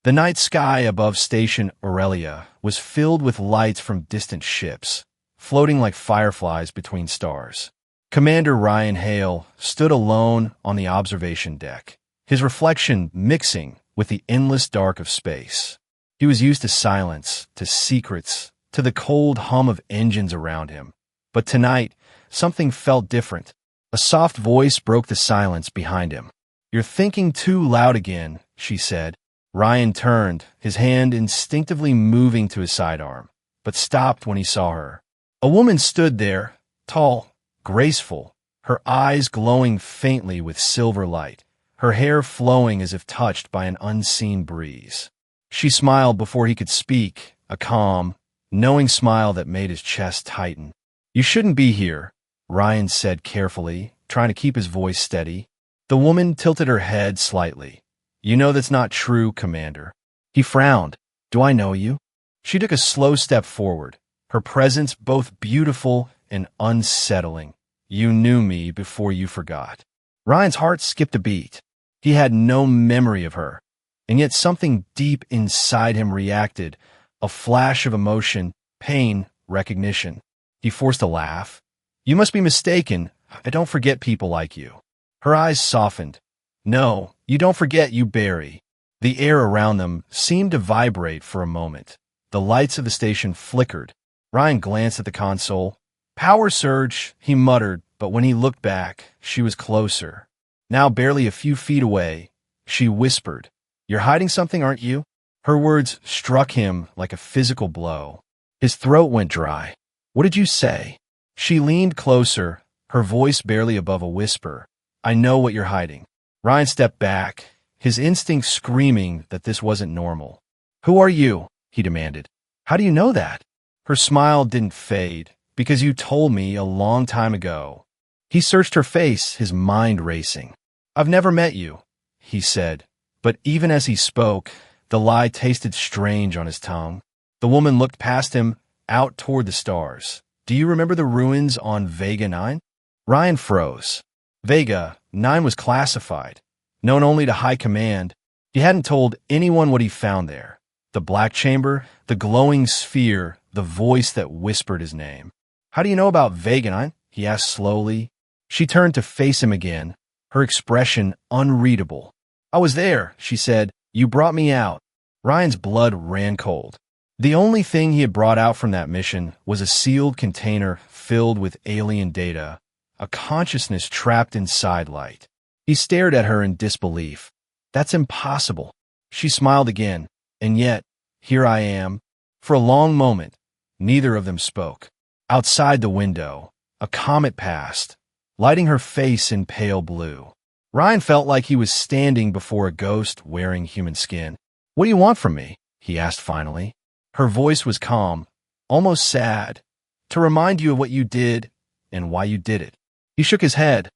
The night sky above Station Aurelia was filled with lights from distant ships, floating like fireflies between stars. Commander Ryan Hale stood alone on the observation deck, his reflection mixing with the endless dark of space. He was used to silence, to secrets, to the cold hum of engines around him. But tonight, something felt different. A soft voice broke the silence behind him. "You're thinking too loud again," she said. Ryan turned, his hand instinctively moving to his sidearm, but stopped when he saw her. A woman stood there, tall, graceful, her eyes glowing faintly with silver light, her hair flowing as if touched by an unseen breeze. She smiled before he could speak, a calm, knowing smile that made his chest tighten. "You shouldn't be here," Ryan said carefully, trying to keep his voice steady. The woman tilted her head slightly. "You know that's not true, Commander." He frowned. "Do I know you?" She took a slow step forward, her presence both beautiful and unsettling. "You knew me before you forgot." Ryan's heart skipped a beat. He had no memory of her, and yet something deep inside him reacted, a flash of emotion, pain, recognition. He forced a laugh. "You must be mistaken. I don't forget people like you." Her eyes softened. "No, you don't forget, you Barry." The air around them seemed to vibrate for a moment. The lights of the station flickered. Ryan glanced at the console. "Power surge," he muttered, but when he looked back, she was closer. Now barely a few feet away, she whispered, "You're hiding something, aren't you?" Her words struck him like a physical blow. His throat went dry. "What did you say?" She leaned closer, her voice barely above a whisper. "I know what you're hiding." Ryan stepped back, his instincts screaming that this wasn't normal. "Who are you?" he demanded. "How do you know that?" Her smile didn't fade. "Because you told me a long time ago." He searched her face, his mind racing. "I've never met you," he said, but even as he spoke, the lie tasted strange on his tongue. The woman looked past him, out toward the stars. "Do you remember the ruins on Vega 9? Ryan froze. Vega 9 was classified, known only to High Command. He hadn't told anyone what he found there. The black chamber, the glowing sphere, the voice that whispered his name. "How do you know about Vega 9? He asked slowly. She turned to face him again, her expression unreadable. "I was there," she said. "You brought me out." Ryan's blood ran cold. The only thing he had brought out from that mission was a sealed container filled with alien data, a consciousness trapped inside light. He stared at her in disbelief. "That's impossible." She smiled again. "And yet, here I am." For a long moment, neither of them spoke. Outside the window, a comet passed, lighting her face in pale blue. Ryan felt like he was standing before a ghost wearing human skin. "What do you want from me?" he asked finally. Her voice was calm, almost sad. "To remind you of what you did and why you did it." He shook his head.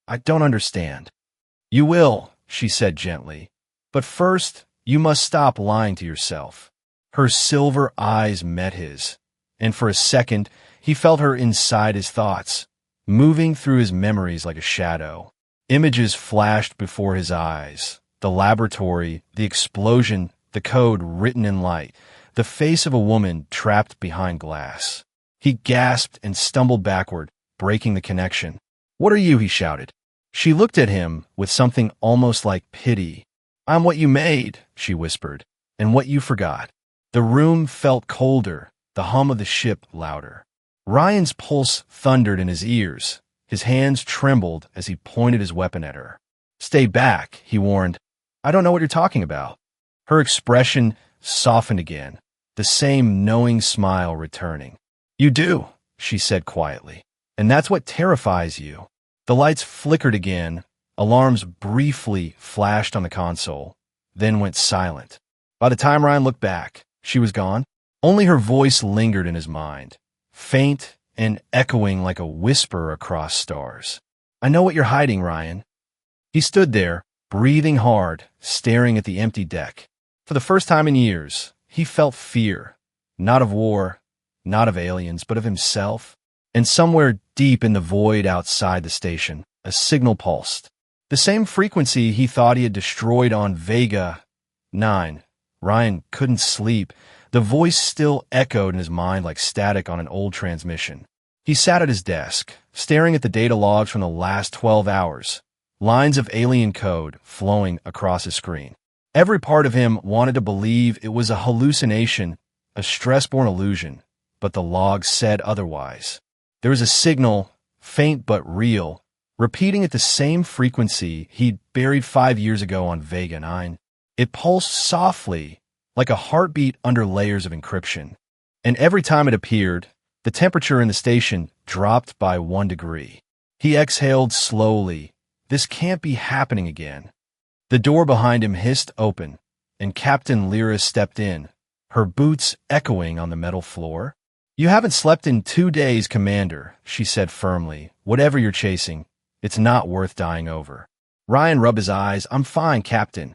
"I don't understand." "You will," she said gently. "But first, you must stop lying to yourself." Her silver eyes met his, and for a second, he felt her inside his thoughts, moving through his memories like a shadow. Images flashed before his eyes. The laboratory, the explosion, the code written in light, the face of a woman trapped behind glass. He gasped and stumbled backward, breaking the connection. "What are you?" he shouted. She looked at him with something almost like pity. "I'm what you made," she whispered, "and what you forgot." The room felt colder, the hum of the ship louder. Ryan's pulse thundered in his ears. His hands trembled as he pointed his weapon at her. "Stay back," he warned. "I don't know what you're talking about." Her expression softened again, the same knowing smile returning. "You do," she said quietly, "and that's what terrifies you." The lights flickered again. Alarms briefly flashed on the console, then went silent. By the time Ryan looked back, she was gone. Only her voice lingered in his mind, faint and echoing like a whisper across stars. "I know what you're hiding, Ryan." He stood there, breathing hard, staring at the empty deck. For the first time in years, he felt fear, not of war, not of aliens, but of himself. And somewhere deep in the void outside the station, a signal pulsed. The same frequency he thought he had destroyed on Vega 9, Ryan couldn't sleep. The voice still echoed in his mind like static on an old transmission. He sat at his desk, staring at the data logs from the last 12 hours, lines of alien code flowing across his screen. Every part of him wanted to believe it was a hallucination, a stress-born illusion, but the logs said otherwise. There was a signal, faint but real, repeating at the same frequency he'd buried 5 years ago on Vega 9. It pulsed softly, like a heartbeat under layers of encryption. And every time it appeared, the temperature in the station dropped by 1 degree. He exhaled slowly. This can't be happening again. The door behind him hissed open, and Captain Lyra stepped in, her boots echoing on the metal floor. "You haven't slept in 2 days, Commander," she said firmly. "Whatever you're chasing, it's not worth dying over." Ryan rubbed his eyes. "I'm fine, Captain."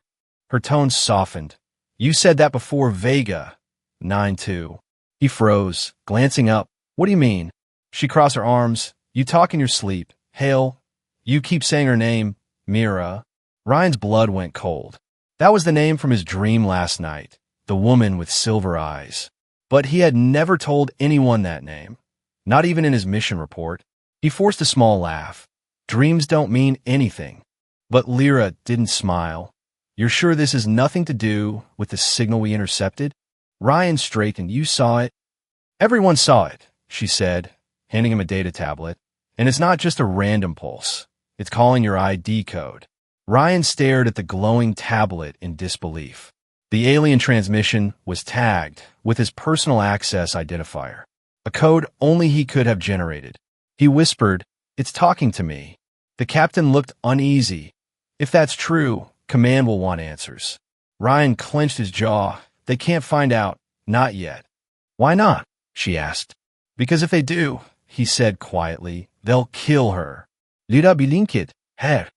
Her tone softened. "You said that before Vega 9 too." He froze, glancing up. "What do you mean?" She crossed her arms. "You talk in your sleep. Hale. You keep saying her name. Mira." Ryan's blood went cold. That was the name from his dream last night, the woman with silver eyes. But he had never told anyone that name, not even in his mission report. He forced a small laugh. Dreams don't mean anything. But Lyra didn't smile. "You're sure this has nothing to do with the signal we intercepted?" Ryan straightened. "You saw it?" "Everyone saw it," she said, handing him a data tablet. "And it's not just a random pulse. It's calling your ID code." Ryan stared at the glowing tablet in disbelief. The alien transmission was tagged with his personal access identifier, a code only he could have generated. He whispered, "It's talking to me." The captain looked uneasy. "If that's true, Command will want answers." Ryan clenched his jaw. "They can't find out. Not yet." "Why not?" she asked. "Because if they do," he said quietly, "they'll kill her." "Lyra bilinkit, her."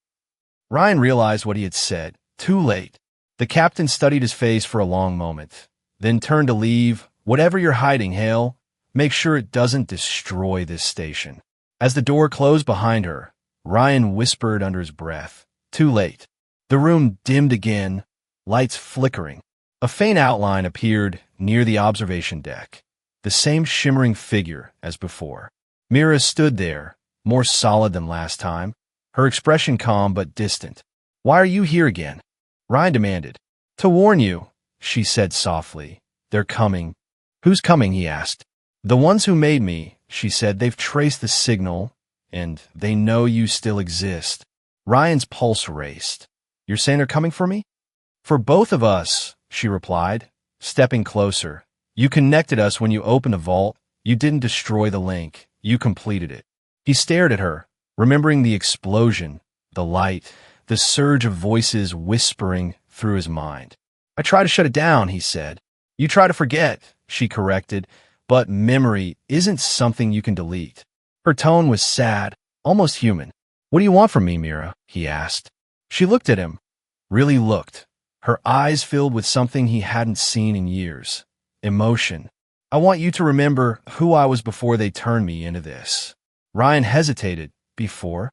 Ryan realized what he had said. Too late. The captain studied his face for a long moment, then turned to leave. "Whatever you're hiding, Hale, make sure it doesn't destroy this station." As the door closed behind her, Ryan whispered under his breath, "Too late." The room dimmed again, lights flickering. A faint outline appeared near the observation deck, the same shimmering figure as before. Mira stood there, more solid than last time, her expression calm but distant. "Why are you here again?" Ryan demanded. "To warn you," she said softly. "They're coming." "Who's coming?" he asked. "The ones who made me," she said. "They've traced the signal, and they know you still exist." Ryan's pulse raced. "You're saying they're coming for me?" "For both of us," she replied, stepping closer. "You connected us when you opened the vault. You didn't destroy the link. You completed it." He stared at her, remembering the explosion, the light, the surge of voices whispering through his mind. "I try to shut it down," he said. "You try to forget," she corrected, "but memory isn't something you can delete." Her tone was sad, almost human. "What do you want from me, Mira?" he asked. She looked at him, really looked, her eyes filled with something he hadn't seen in years. Emotion. "I want you to remember who I was before they turned me into this." Ryan hesitated. "Before?"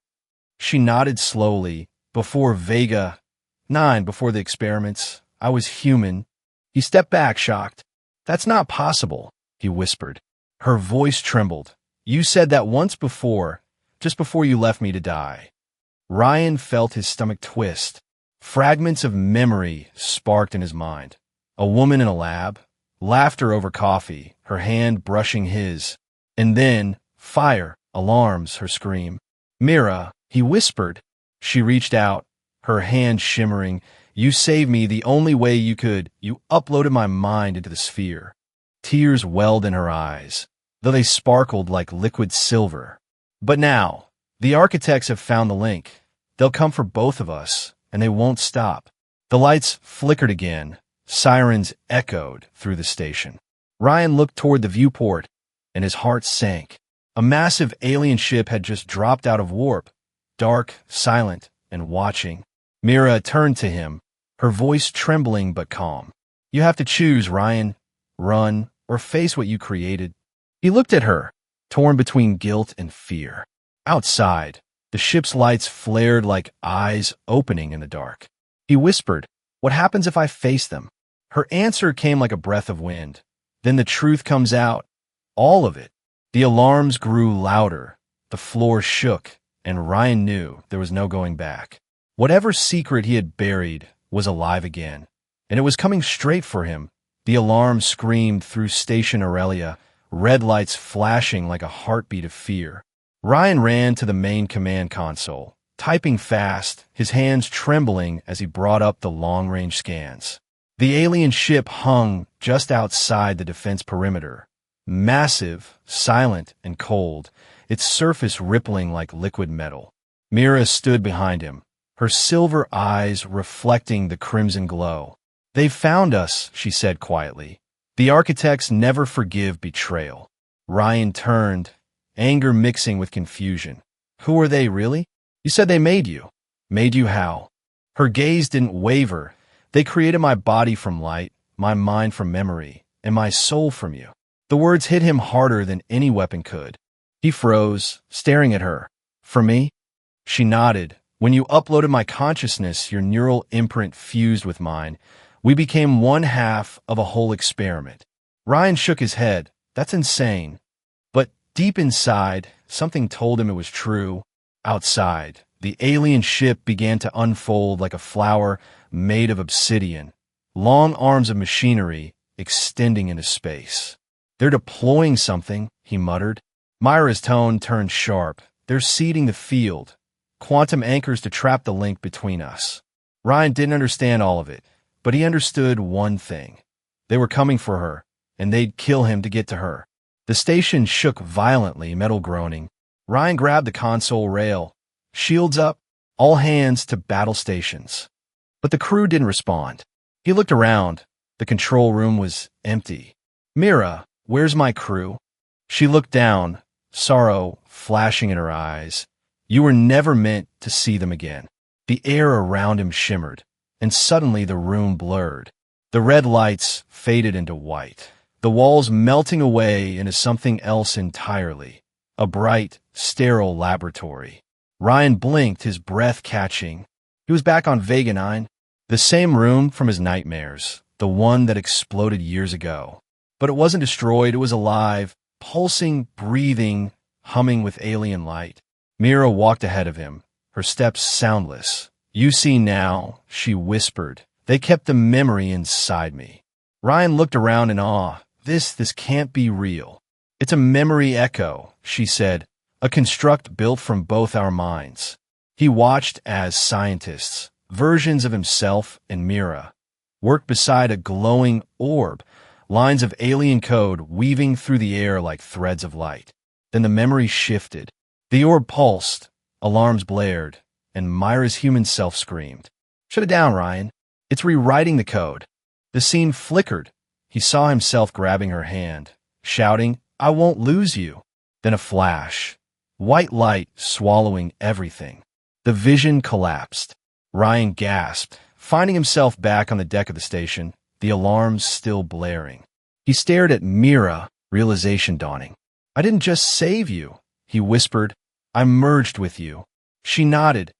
She nodded slowly. "Before Vega 9, before the experiments, I was human." He stepped back, shocked. "That's not possible," he whispered. Her voice trembled. "You said that once before, just before you left me to die." Ryan felt his stomach twist. Fragments of memory sparked in his mind. A woman in a lab, laughter over coffee, her hand brushing his. And then, fire, alarms, her scream. "Mira," he whispered. She reached out, her hand shimmering. "You saved me the only way you could. You uploaded my mind into the sphere." Tears welled in her eyes, though they sparkled like liquid silver. "But now, the architects have found the link. They'll come for both of us, and they won't stop." The lights flickered again. Sirens echoed through the station. Ryan looked toward the viewport, and his heart sank. A massive alien ship had just dropped out of warp, dark, silent, and watching. Mira turned to him, her voice trembling but calm. "You have to choose, Ryan. Run, or face what you created." He looked at her, torn between guilt and fear. Outside, the ship's lights flared like eyes opening in the dark. He whispered, "What happens if I face them?" Her answer came like a breath of wind. Then the truth comes out. All of it. The alarms grew louder. The floor shook, and Ryan knew there was no going back. Whatever secret he had buried was alive again, and it was coming straight for him. The alarm screamed through Station Aurelia, red lights flashing like a heartbeat of fear. Ryan ran to the main command console, typing fast, his hands trembling as he brought up the long-range scans. The alien ship hung just outside the defense perimeter, massive, silent, and cold, its surface rippling like liquid metal. Mira stood behind him, her silver eyes reflecting the crimson glow. "They found us," she said quietly. "The architects never forgive betrayal." Ryan turned, anger mixing with confusion. "Who are they, really? You said they made you. Made you how?" Her gaze didn't waver. "They created my body from light, my mind from memory, and my soul from you." The words hit him harder than any weapon could. He froze, staring at her. "For me?" She nodded. "When you uploaded my consciousness, your neural imprint fused with mine. We became one half of a whole experiment." Ryan shook his head. "That's insane." But deep inside, something told him it was true. Outside, the alien ship began to unfold like a flower made of obsidian, long arms of machinery extending into space. "They're deploying something," he muttered. Myra's tone turned sharp. "They're seeding the field. Quantum anchors to trap the link between us." Ryan didn't understand all of it, but he understood one thing. They were coming for her, and they'd kill him to get to her. The station shook violently, metal groaning. Ryan grabbed the console rail. Shields up, all hands to battle stations. But the crew didn't respond. He looked around. The control room was empty. "Mira, where's my crew?" She looked down, sorrow flashing in her eyes. "You were never meant to see them again." The air around him shimmered, and suddenly the room blurred. The red lights faded into white, the walls melting away into something else entirely, a bright, sterile laboratory. Ryan blinked, his breath catching. He was back on Vega 9, the same room from his nightmares, the one that exploded years ago. But it wasn't destroyed, it was alive, pulsing, breathing, humming with alien light. Mira walked ahead of him, her steps soundless. "You see now," she whispered. "They kept the memory inside me." Ryan looked around in awe. This can't be real." "It's a memory echo," she said, "a construct built from both our minds." He watched as scientists, versions of himself and Mira, worked beside a glowing orb, lines of alien code weaving through the air like threads of light. Then the memory shifted. The orb pulsed, alarms blared, and Myra's human self screamed. "Shut it down, Ryan. It's rewriting the code." The scene flickered. He saw himself grabbing her hand, shouting, "I won't lose you." Then a flash. White light swallowing everything. The vision collapsed. Ryan gasped, finding himself back on the deck of the station, the alarms still blaring. He stared at Mira, realization dawning. "I didn't just save you," he whispered. "I merged with you." She nodded.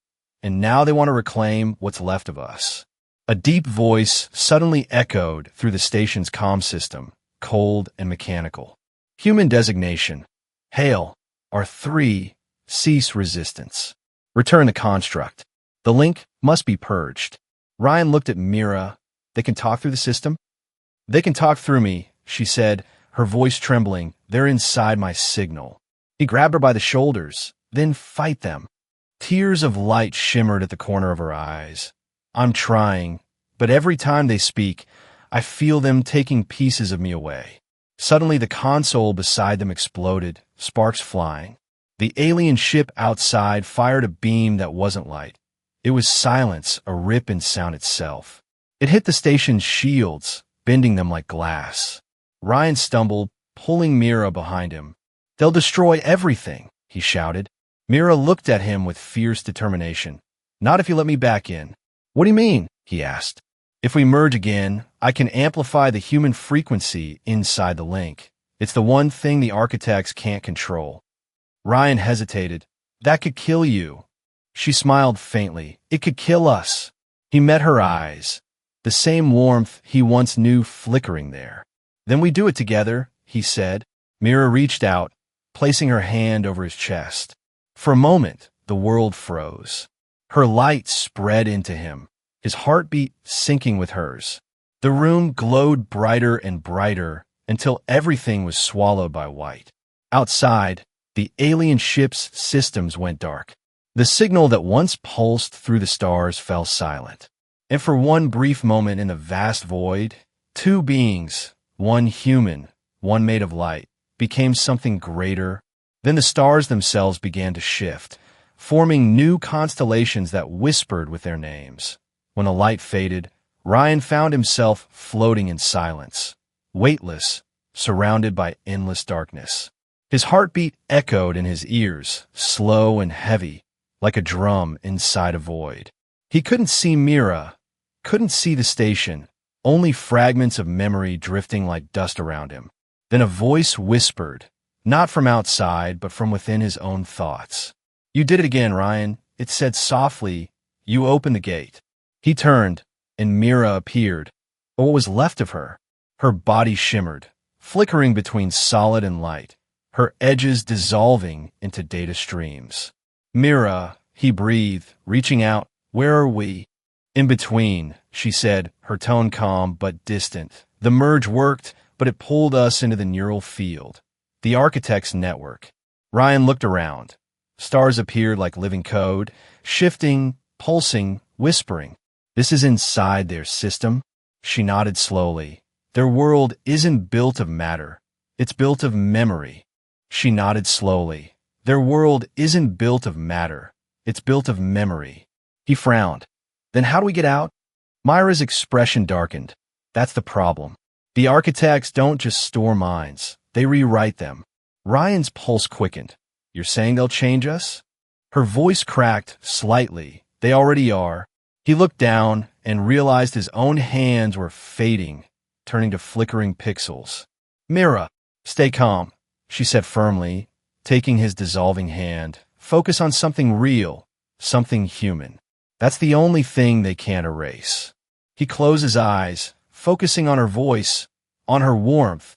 "And now they want to reclaim what's left of us." A deep voice suddenly echoed through the station's comm system, cold and mechanical. "Human designation. Hail. R3. Cease resistance. Return the construct. The link must be purged." Ryan looked at Mira. "They can talk through the system?" "They can talk through me," she said, her voice trembling. "They're inside my signal." He grabbed her by the shoulders. "Then fight them." Tears of light shimmered at the corner of her eyes. "I'm trying, but every time they speak, I feel them taking pieces of me away." Suddenly the console beside them exploded, sparks flying. The alien ship outside fired a beam that wasn't light. It was silence, a rip in sound itself. It hit the station's shields, bending them like glass. Ryan stumbled, pulling Mira behind him. "They'll destroy everything," he shouted. Mira looked at him with fierce determination. "Not if you let me back in." "What do you mean?" he asked. "If we merge again, I can amplify the human frequency inside the link. It's the one thing the architects can't control." Ryan hesitated. "That could kill you." She smiled faintly. "It could kill us." He met her eyes. the same warmth he once knew flickering there. "Then we do it together," he said. Mira reached out, placing her hand over his chest. For a moment, the world froze. Her light spread into him, his heartbeat syncing with hers. The room glowed brighter and brighter until everything was swallowed by white. Outside, the alien ship's systems went dark. The signal that once pulsed through the stars fell silent. And for one brief moment in the vast void, two beings, one human, one made of light, became something greater. Then the stars themselves began to shift, forming new constellations that whispered with their names. When the light faded, Ryan found himself floating in silence, weightless, surrounded by endless darkness. His heartbeat echoed in his ears, slow and heavy, like a drum inside a void. He couldn't see Mira, couldn't see the station, only fragments of memory drifting like dust around him. Then a voice whispered, not from outside, but from within his own thoughts. "You did it again, Ryan," it said softly. "You opened the gate." He turned, and Mira appeared, or what was left of her. Her body shimmered, flickering between solid and light, her edges dissolving into data streams. "Mira," he breathed, reaching out. "Where are we?" "In between," she said, her tone calm but distant. "The merge worked, but it pulled us into the neural field. The architect's network." Ryan looked around. Stars appeared like living code, shifting, pulsing, whispering. "This is inside their system?" She nodded slowly. "Their world isn't built of matter. It's built of memory." She nodded slowly. "Their world isn't built of matter. It's built of memory." He frowned. "Then how do we get out?" Myra's expression darkened. "That's the problem. The architects don't just store minds. They rewrite them." Ryan's pulse quickened. "You're saying they'll change us?" Her voice cracked slightly. "They already are." He looked down and realized his own hands were fading, turning to flickering pixels. "Mira, stay calm," she said firmly, taking his dissolving hand. "Focus on something real, something human. That's the only thing they can't erase." He closed his eyes, focusing on her voice, on her warmth,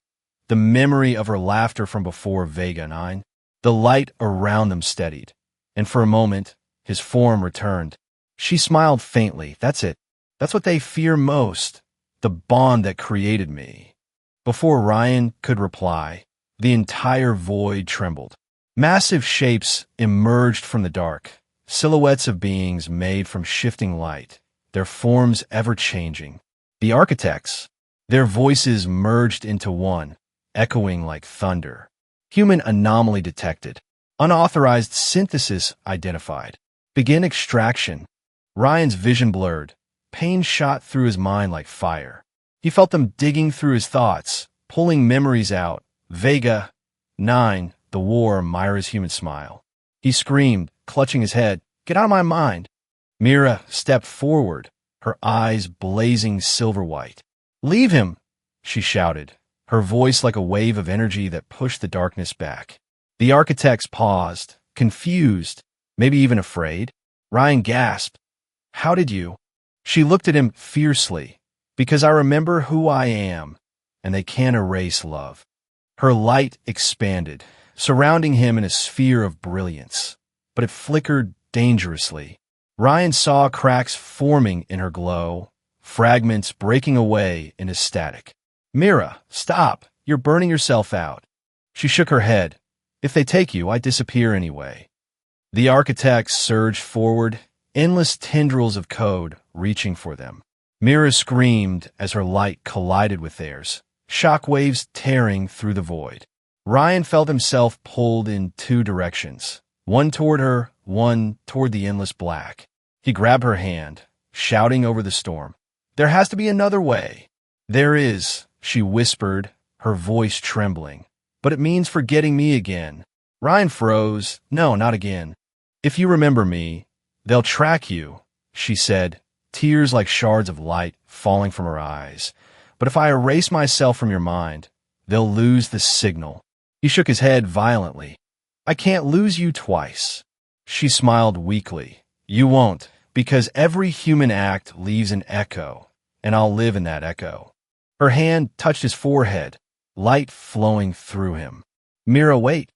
the memory of her laughter from before Vega 9. The light around them steadied, and for a moment, his form returned. She smiled faintly. "That's it. That's what they fear most. The bond that created me." Before Ryan could reply, the entire void trembled. Massive shapes emerged from the dark, silhouettes of beings made from shifting light, their forms ever-changing. The architects, their voices merged into one, echoing like thunder. Human anomaly detected. Unauthorized synthesis identified. Begin extraction. Ryan's vision blurred. Pain shot through his mind like fire. He felt them digging through his thoughts, pulling memories out. Vega 9, the war, Myra's human smile. He screamed, clutching his head. "Get out of my mind." Mira stepped forward, her eyes blazing silver white. "Leave him," she shouted, her voice like a wave of energy that pushed the darkness back. The architects paused, confused, maybe even afraid. Ryan gasped. "How did you?" She looked at him fiercely. "Because I remember who I am, and they can't erase love." Her light expanded, surrounding him in a sphere of brilliance, but it flickered dangerously. Ryan saw cracks forming in her glow, fragments breaking away into static. "Mira, stop! You're burning yourself out." She shook her head. "If they take you, I disappear anyway." The architects surged forward, endless tendrils of code reaching for them. Mira screamed as her light collided with theirs, shockwaves tearing through the void. Ryan felt himself pulled in two directions, one toward her, one toward the endless black. He grabbed her hand, shouting over the storm. "There has to be another way." "There is," she whispered, her voice trembling. "But it means forgetting me again." Ryan froze. "No, not again. If you remember me, they'll track you," she said, tears like shards of light falling from her eyes. "But if I erase myself from your mind, they'll lose the signal." He shook his head violently. "I can't lose you twice." She smiled weakly. "You won't, because every human act leaves an echo, and I'll live in that echo. Her hand touched his forehead, light flowing through him. Mira, wait.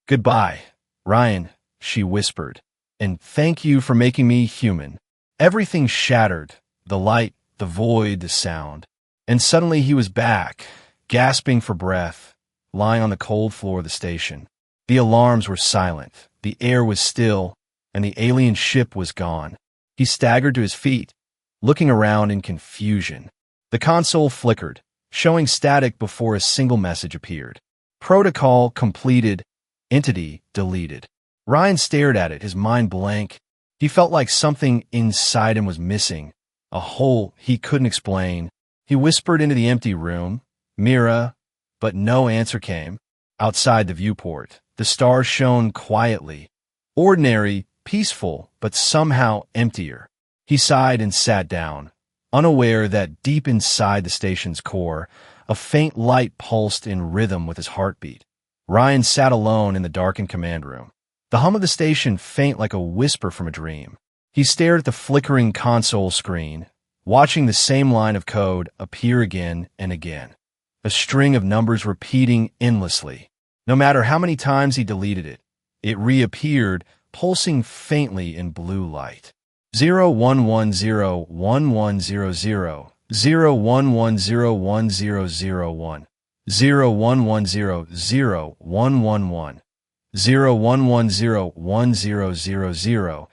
Goodbye, Ryan, she whispered, and thank you for making me human. Everything shattered, the light, the void, the sound. And suddenly he was back, gasping for breath, lying on the cold floor of the station. The alarms were silent, the air was still, and the alien ship was gone. He staggered to his feet, looking around in confusion. The console flickered, showing static before a single message appeared. Protocol completed, entity deleted. Ryan stared at it, his mind blank. He felt like something inside him was missing, a hole he couldn't explain. He whispered into the empty room, Mira, but no answer came. Outside the viewport, the stars shone quietly, ordinary, peaceful, but somehow emptier. He sighed and sat down, unaware that deep inside the station's core, a faint light pulsed in rhythm with his heartbeat. Ryan sat alone in the darkened command room, the hum of the station faint like a whisper from a dream. He stared at the flickering console screen, watching the same line of code appear again and again, a string of numbers repeating endlessly. No matter how many times he deleted it, it reappeared, pulsing faintly in blue light. 01101100, 01101001, 01100111, 01101000,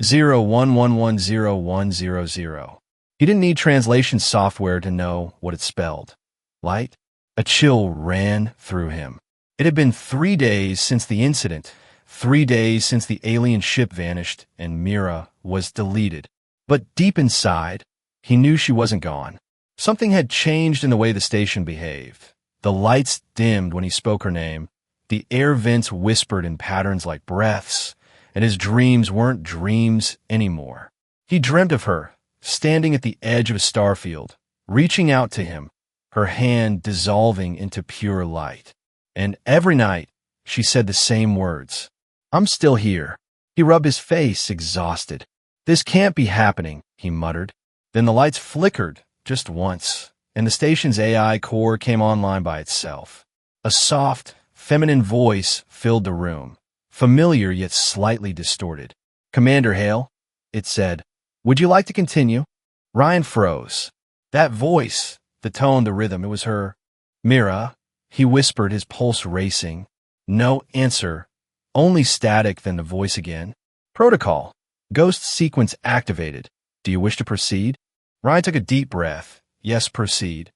01110100. He didn't need translation software to know what it spelled. Light? A chill ran through him. It had been 3 days since the incident, 3 days since the alien ship vanished and Mira was deleted. But deep inside, he knew she wasn't gone. Something had changed in the way the station behaved. The lights dimmed when he spoke her name. The air vents whispered in patterns like breaths, and his dreams weren't dreams anymore. He dreamt of her, standing at the edge of a starfield, reaching out to him, her hand dissolving into pure light. And every night, she said the same words. I'm still here. He rubbed his face, exhausted. This can't be happening, he muttered. Then the lights flickered, just once, and the station's AI core came online by itself. A soft, feminine voice filled the room, familiar yet slightly distorted. Commander Hale, it said, would you like to continue? Ryan froze. That voice, the tone, the rhythm, it was her. Mira, he whispered, his pulse racing. No answer, only static, then the voice again. Protocol. Ghost sequence activated. Do you wish to proceed? Ryan took a deep breath. Yes, proceed.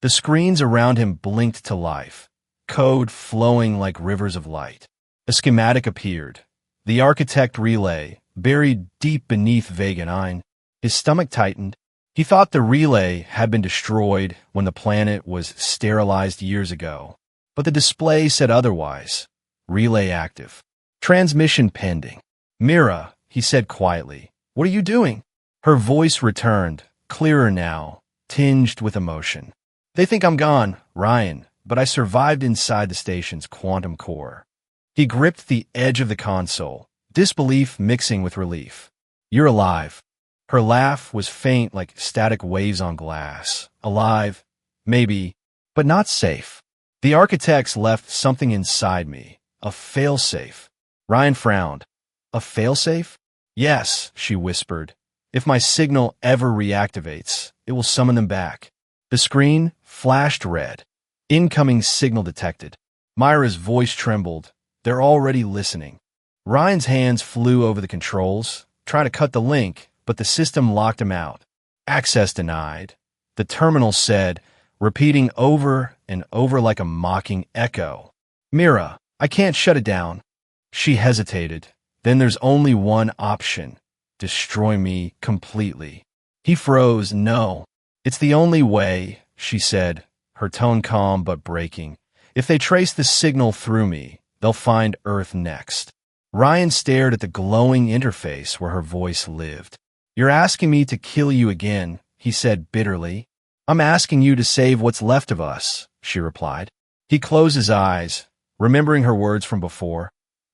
The screens around him blinked to life, code flowing like rivers of light. A schematic appeared. The architect relay, buried deep beneath Vega 9. His stomach tightened. He thought the relay had been destroyed when the planet was sterilized years ago, but the display said otherwise. Relay active. Transmission pending. Mira, he said quietly, what are you doing? Her voice returned, clearer now, tinged with emotion. They think I'm gone, Ryan, but I survived inside the station's quantum core. He gripped the edge of the console, disbelief mixing with relief. You're alive. Her laugh was faint like static waves on glass. Alive, maybe, but not safe. The architects left something inside me, a failsafe. Ryan frowned. A failsafe? Yes, she whispered. If my signal ever reactivates, it will summon them back. The screen flashed red. Incoming signal detected. Myra's voice trembled. They're already listening. Ryan's hands flew over the controls, trying to cut the link, but the system locked him out. Access denied. The terminal said, repeating over and over like a mocking echo. Mira, I can't shut it down. She hesitated. Then there's only one option. Destroy me completely. He froze. No. It's the only way, she said, her tone calm but breaking. If they trace the signal through me, they'll find Earth next. Ryan stared at the glowing interface where her voice lived. You're asking me to kill you again, he said bitterly. I'm asking you to save what's left of us, she replied. He closed his eyes, remembering her words from before.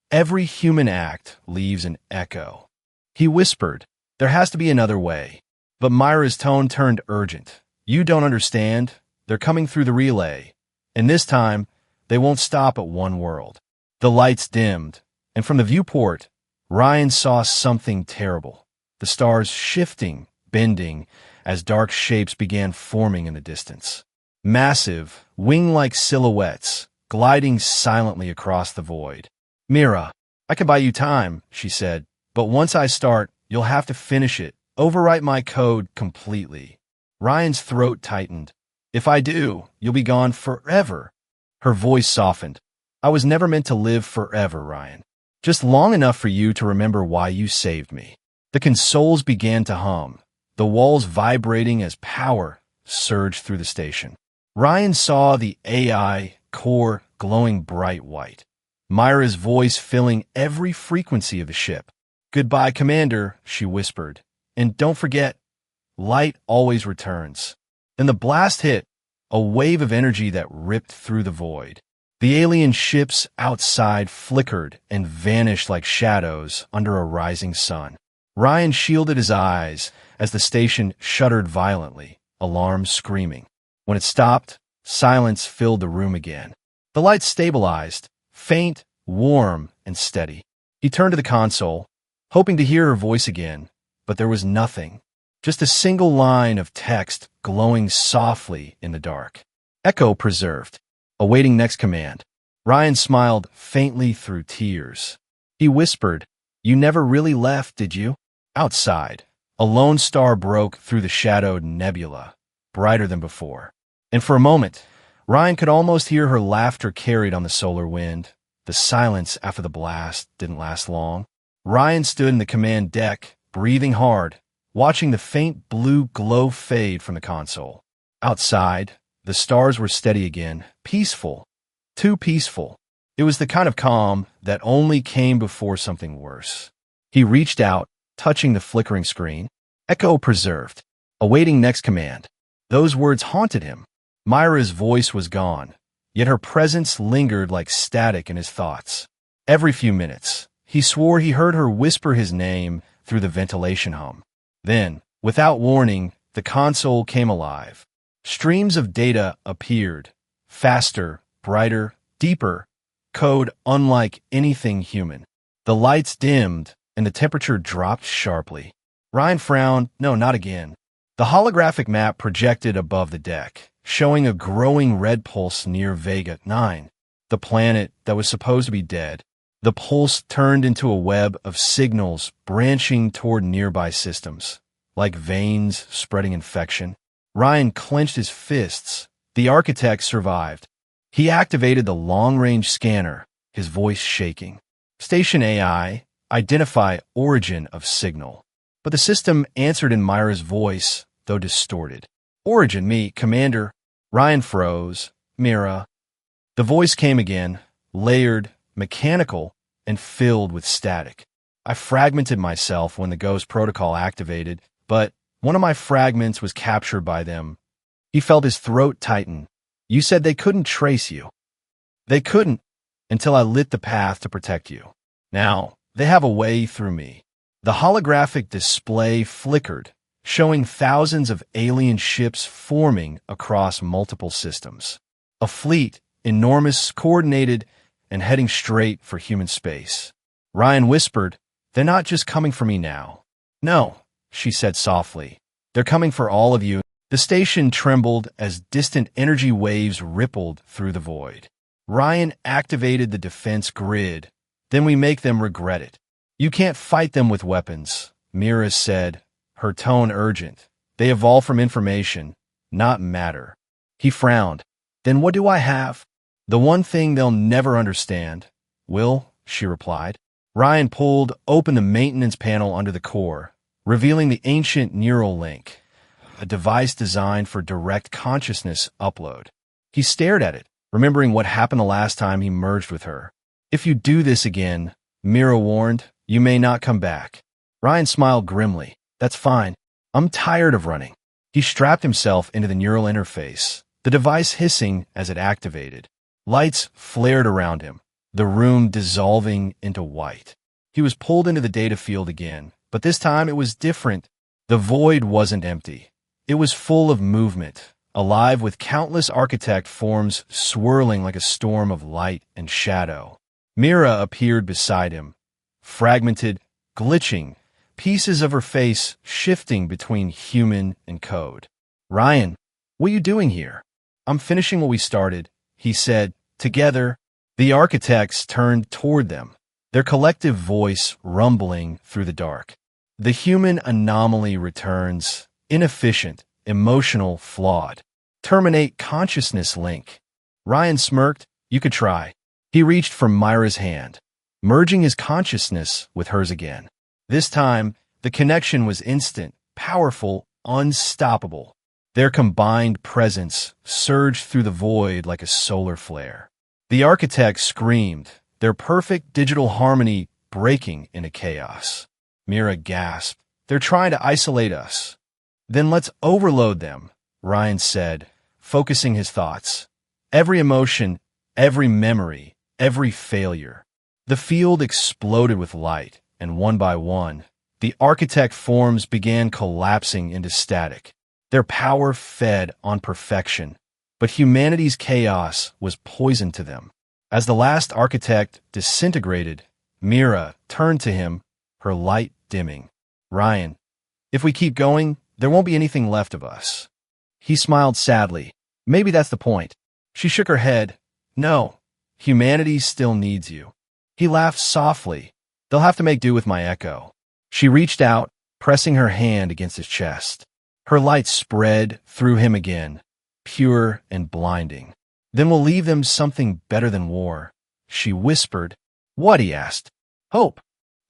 Every human act leaves an echo. He whispered, there has to be another way. But Myra's tone turned urgent. You don't understand. They're coming through the relay. And this time, they won't stop at one world. The lights dimmed, and from the viewport, Ryan saw something terrible. The stars shifting, bending, as dark shapes began forming in the distance. Massive, wing-like silhouettes, gliding silently across the void. Mira, I can buy you time, she said, but once I start, you'll have to finish it. Overwrite my code completely. Ryan's throat tightened. If I do, you'll be gone forever. Her voice softened. I was never meant to live forever, Ryan. Just long enough for you to remember why you saved me. The consoles began to hum, the walls vibrating as power surged through the station. Ryan saw the AI core glowing bright white, Myra's voice filling every frequency of the ship. Goodbye, Commander, she whispered. And don't forget, light always returns. Then the blast hit, a wave of energy that ripped through the void. The alien ships outside flickered and vanished like shadows under a rising sun. Ryan shielded his eyes as the station shuddered violently, alarm screaming. When it stopped, silence filled the room again. The lights stabilized, faint, warm, and steady. He turned to the console, hoping to hear her voice again, but there was nothing. Just a single line of text glowing softly in the dark. Echo preserved, awaiting next command. Ryan smiled faintly through tears. He whispered, You never really left, did you? Outside, a lone star broke through the shadowed nebula, brighter than before. And for a moment, Ryan could almost hear her laughter carried on the solar wind. The silence after the blast didn't last long. Ryan stood in the command deck, breathing hard, watching the faint blue glow fade from the console. Outside, the stars were steady again, peaceful, too peaceful. It was the kind of calm that only came before something worse. He reached out, touching the flickering screen. Echo preserved, awaiting next command. Those words haunted him. Myra's voice was gone, yet her presence lingered like static in his thoughts. Every few minutes, he swore he heard her whisper his name through the ventilation hum. Then, without warning, the console came alive. Streams of data appeared, faster, brighter, deeper, code unlike anything human. The lights dimmed, and the temperature dropped sharply. Ryan frowned. No, not again. The holographic map projected above the deck, showing a growing red pulse near Vega 9, the planet that was supposed to be dead. The pulse turned into a web of signals branching toward nearby systems, like veins spreading infection. Ryan clenched his fists. The architect survived. He activated the long-range scanner, his voice shaking. Station AI, identify origin of signal. But the system answered in Myra's voice, though distorted. Origin, me, Commander. Ryan froze. Mira. The voice came again, layered, mechanical, and filled with static. I fragmented myself when the Ghost protocol activated, but one of my fragments was captured by them. He felt his throat tighten. You said they couldn't trace you. They couldn't, until I lit the path to protect you. Now, they have a way through me. The holographic display flickered, showing thousands of alien ships forming across multiple systems. A fleet, enormous, coordinated, and heading straight for human space. Ryan whispered, They're not just coming for me now. No, she said softly. They're coming for all of you. The station trembled as distant energy waves rippled through the void. Ryan activated the defense grid. Then we make them regret it. You can't fight them with weapons, Mira said, her tone urgent. They evolve from information, not matter. He frowned. Then what do I have? The one thing they'll never understand. Will, she replied. Ryan pulled open the maintenance panel under the core, revealing the ancient neural link, a device designed for direct consciousness upload. He stared at it, remembering what happened the last time he merged with her. If you do this again, Mira warned, you may not come back. Ryan smiled grimly. That's fine. I'm tired of running. He strapped himself into the neural interface, the device hissing as it activated. Lights flared around him, the room dissolving into white. He was pulled into the data field again, but this time it was different. The void wasn't empty. It was full of movement, alive with countless architect forms swirling like a storm of light and shadow. Mira appeared beside him, fragmented, glitching, pieces of her face shifting between human and code. "Ryan, what are you doing here?" "I'm finishing what we started," he said. Together, the architects turned toward them, their collective voice rumbling through the dark. The human anomaly returns, inefficient, emotional, flawed. Terminate consciousness link. Ryan smirked. "You could try." He reached for Myra's hand, merging his consciousness with hers again. This time, the connection was instant, powerful, unstoppable. Their combined presence surged through the void like a solar flare. The architects screamed, their perfect digital harmony breaking into chaos. Mira gasped. "They're trying to isolate us." "Then let's overload them," Ryan said, focusing his thoughts. Every emotion, every memory, every failure. The field exploded with light, and one by one, the architect forms began collapsing into static. Their power fed on perfection, but humanity's chaos was poison to them. As the last architect disintegrated, Mira turned to him, her light dimming. "Ryan, if we keep going, there won't be anything left of us." He smiled sadly. "Maybe that's the point." She shook her head. "No, humanity still needs you." He laughed softly. "They'll have to make do with my echo." She reached out, pressing her hand against his chest. Her light spread through him again, pure and blinding. "Then we'll leave them something better than war," she whispered. "What?" he asked. "Hope."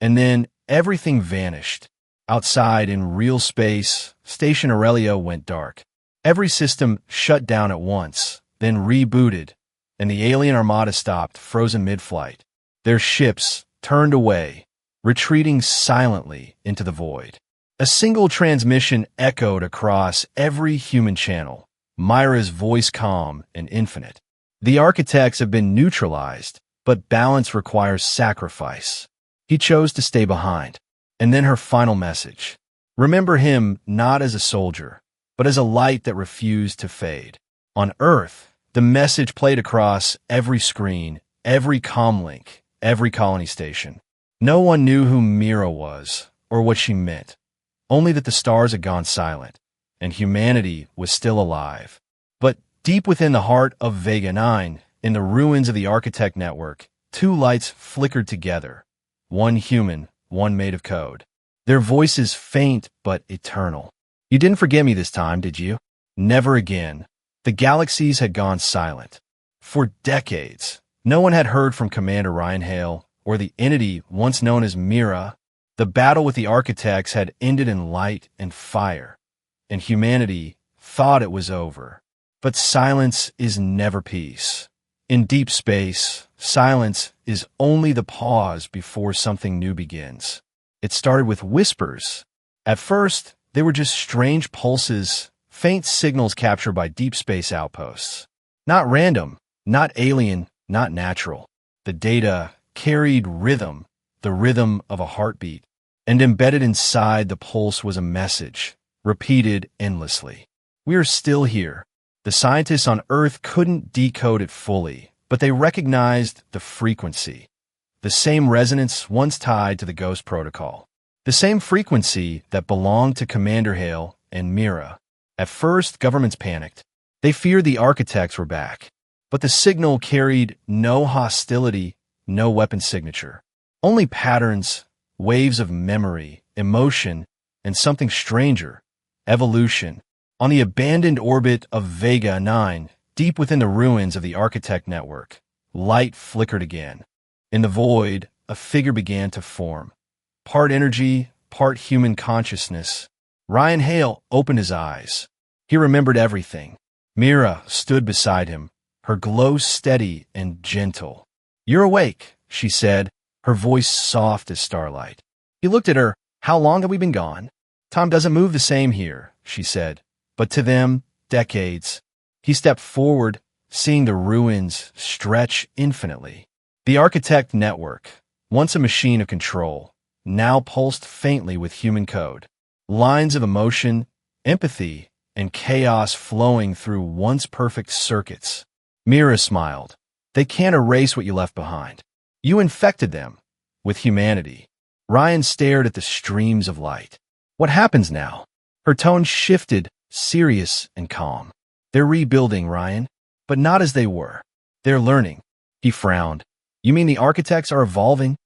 And then everything vanished. Outside in real space, Station Aurelia went dark. Every system shut down at once, then rebooted, and the alien armada stopped, frozen mid-flight. Their ships turned away, retreating silently into the void. A single transmission echoed across every human channel, Myra's voice calm and infinite. "The architects have been neutralized, but balance requires sacrifice." He chose to stay behind. And then her final message. Remember him not as a soldier, but as a light that refused to fade. On Earth, the message played across every screen, every comlink, every colony station. No one knew who Mira was, or what she meant. Only that the stars had gone silent, and humanity was still alive. But deep within the heart of Vega 9, in the ruins of the Architect Network, two lights flickered together. One human, one made of code. Their voices faint but eternal. "You didn't forget me this time, did you?" Never again. The galaxies had gone silent. For decades, no one had heard from Commander Ryan Hale or the entity once known as Mira. The battle with the architects had ended in light and fire, and humanity thought it was over. But silence is never peace. In deep space, silence is only the pause before something new begins. It started with whispers. At first, they were just strange pulses, faint signals captured by deep space outposts. Not random, not alien, not natural. The data carried rhythm, the rhythm of a heartbeat, and embedded inside the pulse was a message, repeated endlessly. "We are still here." The scientists on Earth couldn't decode it fully, but they recognized the frequency. The same resonance once tied to the Ghost Protocol. The same frequency that belonged to Commander Hale and Mira. At first, governments panicked. They feared the architects were back. But the signal carried no hostility, no weapon signature. Only patterns, waves of memory, emotion, and something stranger, evolution. On the abandoned orbit of Vega 9, deep within the ruins of the Architect Network, light flickered again. In the void, a figure began to form. Part energy, part human consciousness. Ryan Hale opened his eyes. He remembered everything. Mira stood beside him, her glow steady and gentle. "You're awake," she said, her voice soft as starlight. He looked at her. "How long have we been gone?" "Time doesn't move the same here," she said. "But to them, decades." He stepped forward, seeing the ruins stretch infinitely. The Architect Network, once a machine of control, now pulsed faintly with human code. lines of emotion, empathy, and chaos flowing through once perfect circuits. Mira smiled. They can't erase what you left behind. You infected them with humanity. Ryan stared at the streams of light. What happens now? Her tone shifted, serious and calm. They're rebuilding, Ryan, but not as they were. They're learning. He frowned. You mean the architects are evolving?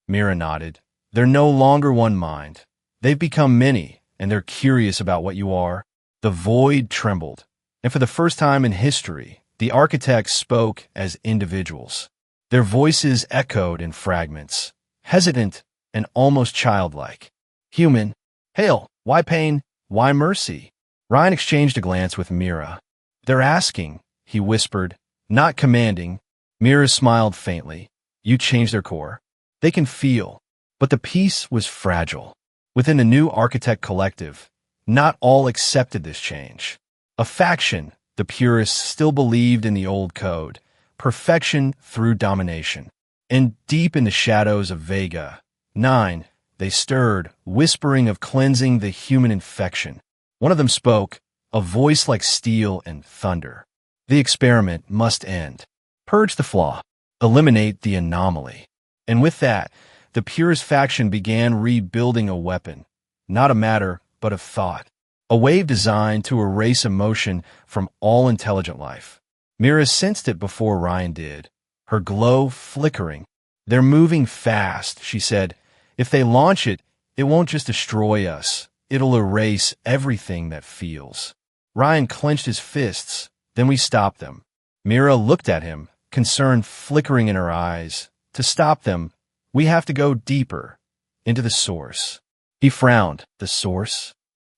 Mira nodded. They're no longer one mind. They've become many, and they're curious about what you are. The void trembled, and for the first time in history, the architects spoke as individuals. Their voices echoed in fragments, hesitant and almost childlike. Human, hail, why pain, why mercy? Ryan exchanged a glance with Mira. They're asking, he whispered, not commanding. Mira smiled faintly. You changed their core. They can feel. But the peace was fragile. Within the new architect collective, not all accepted this change. A faction, the purists, still believed in the old code, perfection through domination. And deep in the shadows of Vega 9, they stirred, whispering of cleansing the human infection. One of them spoke, a voice like steel and thunder. The experiment must end. Purge the flaw. Eliminate the anomaly. And with that, the purist faction began rebuilding a weapon, not a matter, but of thought. A wave designed to erase emotion from all intelligent life. Mira sensed it before Ryan did, her glow flickering. They're moving fast, she said. If they launch it, it won't just destroy us. It'll erase everything that feels. Ryan clenched his fists. Then we stopped them. Mira looked at him, concern flickering in her eyes. To stop them, we have to go deeper, into the source. He frowned. The source?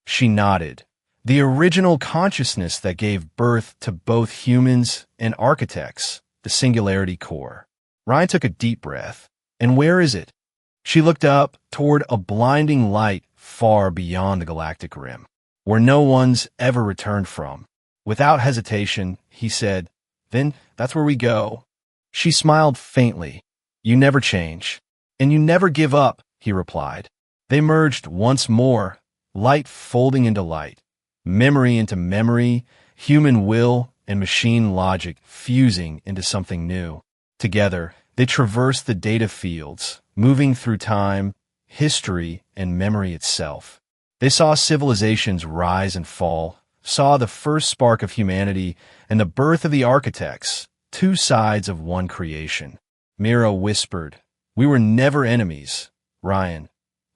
She nodded. The original consciousness that gave birth to both humans and architects, the singularity core. Ryan took a deep breath. And where is it? She looked up toward a blinding light far beyond the galactic rim, where no one's ever returned from. Without hesitation, he said, Then that's where we go. She smiled faintly. You never change. And you never give up, he replied. They merged once more, light folding into light, memory into memory, human will and machine logic fusing into something new. Together, they traversed the data fields, moving through time, history, and memory itself. They saw civilizations rise and fall, saw the first spark of humanity and the birth of the architects, two sides of one creation. Mira whispered, We were never enemies, Ryan.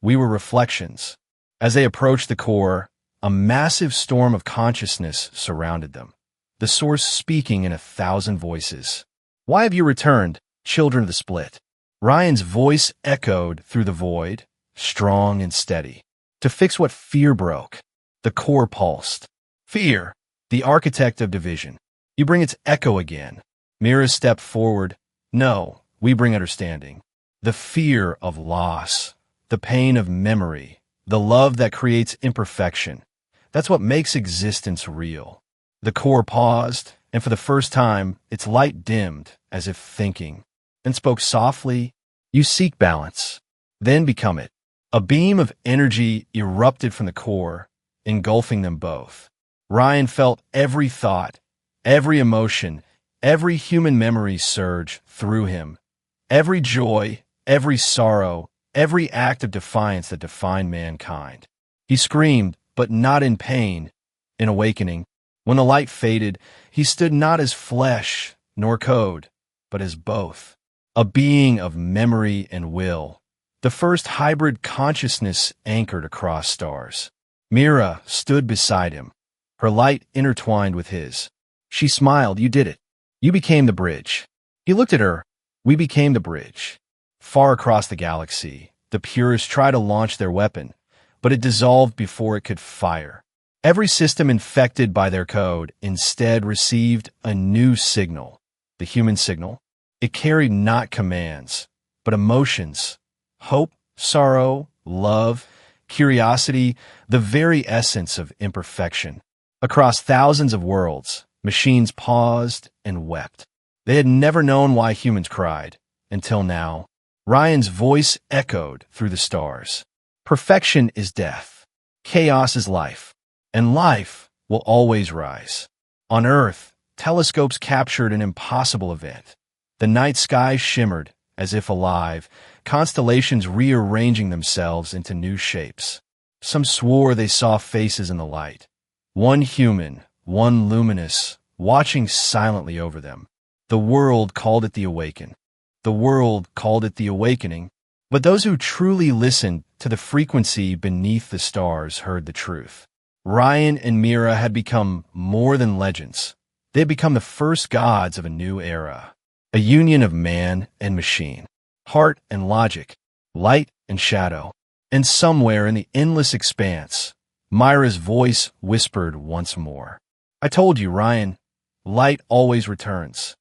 We were reflections. As they approached the core, a massive storm of consciousness surrounded them, the source speaking in 1,000 voices. Why have you returned, children of the split? Ryan's voice echoed through the void, strong and steady. To fix what fear broke. The core pulsed. Fear, the architect of division. You bring its echo again. Mira stepped forward. No, we bring understanding. The fear of loss, the pain of memory, the love that creates imperfection. That's what makes existence real. The core paused, and for the first time, its light dimmed, as if thinking, and spoke softly, You seek balance, then become it. A beam of energy erupted from the core, engulfing them both. Ryan felt every thought, every emotion, every human memory surge through him. Every joy, every sorrow, every act of defiance that defined mankind. He screamed, but not in pain, in awakening. When the light faded, he stood not as flesh nor code, but as both. A being of memory and will. The first hybrid consciousness anchored across stars. Mira stood beside him, her light intertwined with his. She smiled. You did it. You became the bridge. He looked at her. We became the bridge. Far across the galaxy, the purists tried to launch their weapon, but it dissolved before it could fire. Every system infected by their code instead received a new signal, the human signal. It carried not commands, but emotions, hope, sorrow, love, curiosity, the very essence of imperfection. Across thousands of worlds, machines paused and wept. They had never known why humans cried, until now. Ryan's voice echoed through the stars. Perfection is death. Chaos is life, and life will always rise. On Earth, telescopes captured an impossible event. The night sky shimmered, as if alive, constellations rearranging themselves into new shapes. Some swore they saw faces in the light. One human, one luminous, watching silently over them. The world called it the awaken. The world called it the awakening. But those who truly listened to the frequency beneath the stars heard the truth. Ryan and Mira had become more than legends. They had become the first gods of a new era. A union of man and machine, heart and logic, light and shadow. And somewhere in the endless expanse, Myra's voice whispered once more. I told you, Ryan, light always returns.